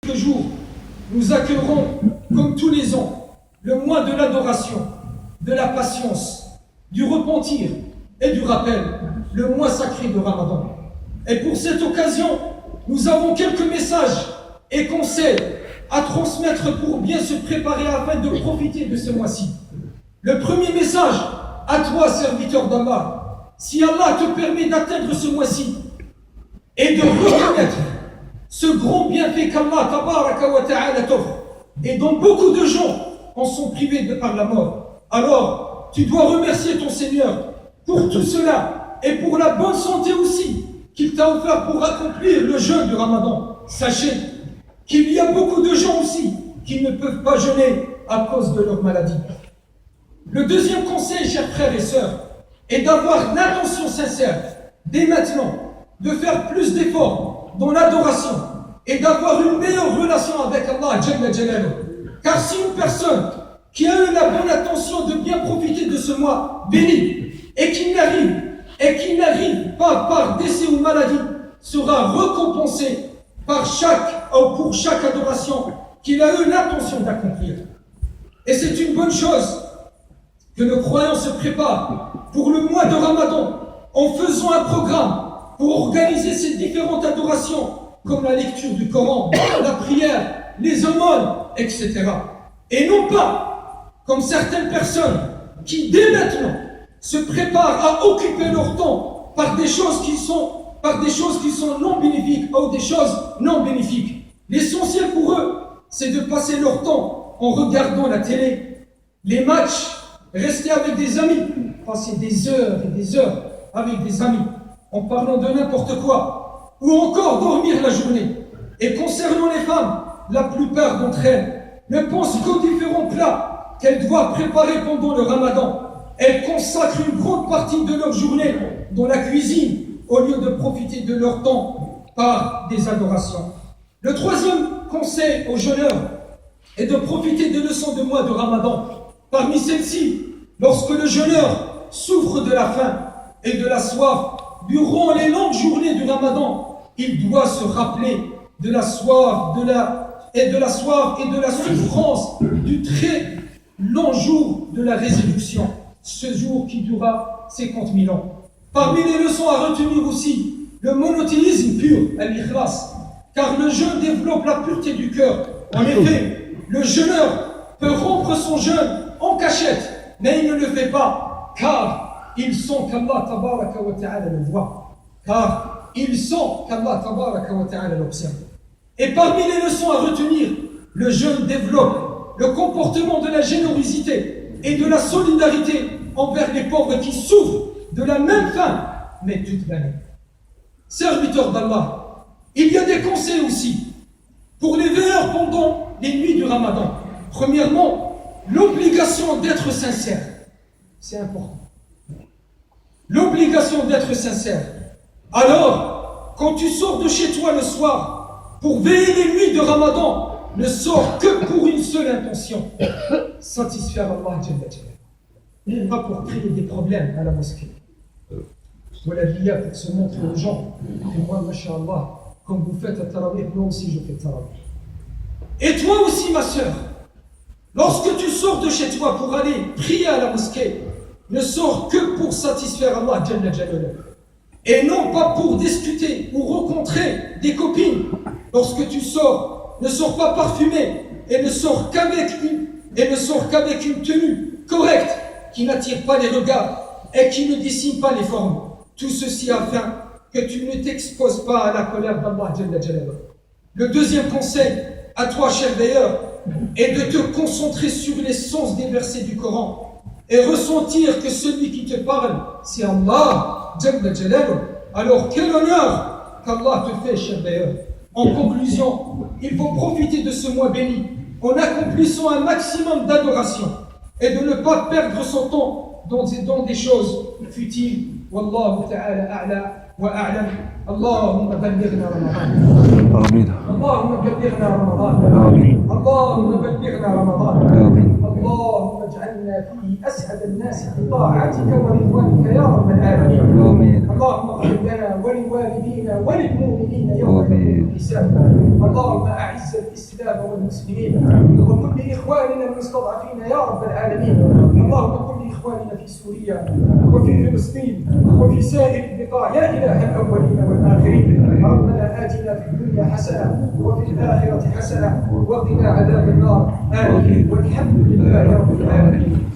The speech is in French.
Ce jour, nous accueillerons, comme tous les ans, le mois de l'adoration, de la patience, du repentir et du rappel, le mois sacré de Ramadan. Et pour cette occasion, nous avons quelques messages et conseils à transmettre pour bien se préparer afin de profiter de ce mois-ci. Le premier message, à toi, serviteur d'Allah, si Allah te permet d'atteindre ce mois-ci et de reconnaître ce grand bienfait qu'Allah tabaraka wa ta'ala t'offre, et dont beaucoup de gens en sont privés de par la mort, alors tu dois remercier ton Seigneur pour tout cela et pour la bonne santé aussi qu'il t'a offert pour accomplir le jeûne du Ramadan. Sachez qu'il y a beaucoup de gens aussi qui ne peuvent pas jeûner à cause de leur maladie. Le deuxième conseil, chers frères et sœurs, est d'avoir l'intention sincère, dès maintenant, de faire plus d'efforts dans l'adoration et d'avoir une meilleure relation avec Allah Jalla Jalaluhu. Car si une personne qui a eu la bonne intention de bien profiter de ce mois béni et qui n'arrive pas par décès ou maladie, sera récompensé pour chaque adoration qu'il a eu l'intention d'accomplir. Et c'est une bonne chose que nos croyants se préparent pour le mois de Ramadan en faisant un programme pour organiser ces différentes adorations comme la lecture du Coran, la prière, les aumônes, etc. Et non pas comme certaines personnes qui dès maintenant se préparent à occuper leur temps par des choses qui sont non bénéfiques ou des choses non bénéfiques. L'essentiel pour eux, c'est de passer leur temps en regardant la télé, les matchs, rester avec des amis, passer des heures et des heures avec des amis, en parlant de n'importe quoi, ou encore dormir la journée. Et concernant les femmes, la plupart d'entre elles ne pensent qu'aux différents plats qu'elles doivent préparer pendant le Ramadan. Elles consacrent une grande partie de leur journée dans la cuisine, au lieu de profiter de leur temps par des adorations. Le troisième conseil aux jeûneurs est de profiter des leçons de mois de Ramadan. Parmi celles-ci, lorsque le jeûneur souffre de la faim et de la soif, durant les longues journées du Ramadan, il doit se rappeler de la soif et de la souffrance du très long jour de la résurrection, ce jour qui durera 50 000 ans. Parmi les leçons à retenir aussi, le monothéisme pur, al-ikhlas, car le jeûne développe la pureté du cœur. En effet, le jeûneur peut rompre son jeûne en cachette, mais il ne le fait pas, car il sent qu'Allah tabaraka wa ta'ala le voit, car il sent qu'Allah tabaraka wa ta'ala l'observe. Et parmi les leçons à retenir, le jeûne développe le comportement de la générosité et de la solidarité envers les pauvres qui souffrent de la même faim, mais toute l'année. Serviteurs d'Allah, il y a des conseils aussi pour les veilleurs pendant les nuits du Ramadan. Premièrement, l'obligation d'être sincère. C'est important. L'obligation d'être sincère. Alors, quand tu sors de chez toi le soir pour veiller les nuits de Ramadan, ne sors que pour une seule intention, satisfaire Allah Jalla Jalla. Pas pour créer des problèmes à la mosquée. Voilà l'IA pour se montrer aux gens. Et moi, masha'Allah, comme vous faites à Tarawih, moi aussi je fais Tarawih. Et toi aussi, ma sœur, lorsque tu sors de chez toi pour aller prier à la mosquée, ne sors que pour satisfaire Allah Jalla Jalla. Et non pas pour discuter ou rencontrer des copines. Lorsque tu sors, ne sors pas parfumé et ne sors qu'avec une tenue correcte qui n'attire pas les regards et qui ne dessine pas les formes. Tout ceci afin que tu ne t'exposes pas à la colère d'Allah Jalla Jalla. Le deuxième conseil à toi, cher veilleur, est de te concentrer sur les sens des versets du Coran et ressentir que celui qui te parle, c'est Allah Jalla Jalla. Alors quel honneur qu'Allah te fait, cher veilleur. En conclusion, il faut profiter de ce mois béni en accomplissant un maximum d'adoration et de ne pas perdre son temps dans des choses futiles. Wallahu ta'ala a'la wa a'lam. Allahumma ballighna Ramadan. Amin. Allahumma ballighna Ramadan. Amin. Allahumma ballighna Ramadan. Amin. اللهم اجعلنا فيه أسعد الناس بطاعتك ورضوانك يا رب العالمين. آمين. اللهم اغفر لنا ولوالدينا وللمؤمنين يوم آمين. يقوم الحساب. اللهم أعز الإسلام الإسلام والمسلمين، وكن لإخواننا المستضعفين يا رب العالمين. اللهم كن لإخواننا في سوريا وفي فلسطين وفي سائر البقاع يا إله الأولين والآخرين. ربنا آتنا في الدنيا حسنة وفي الآخرة حسنة وقنا عذاب النار. آمين والحمد لله رب العالمين.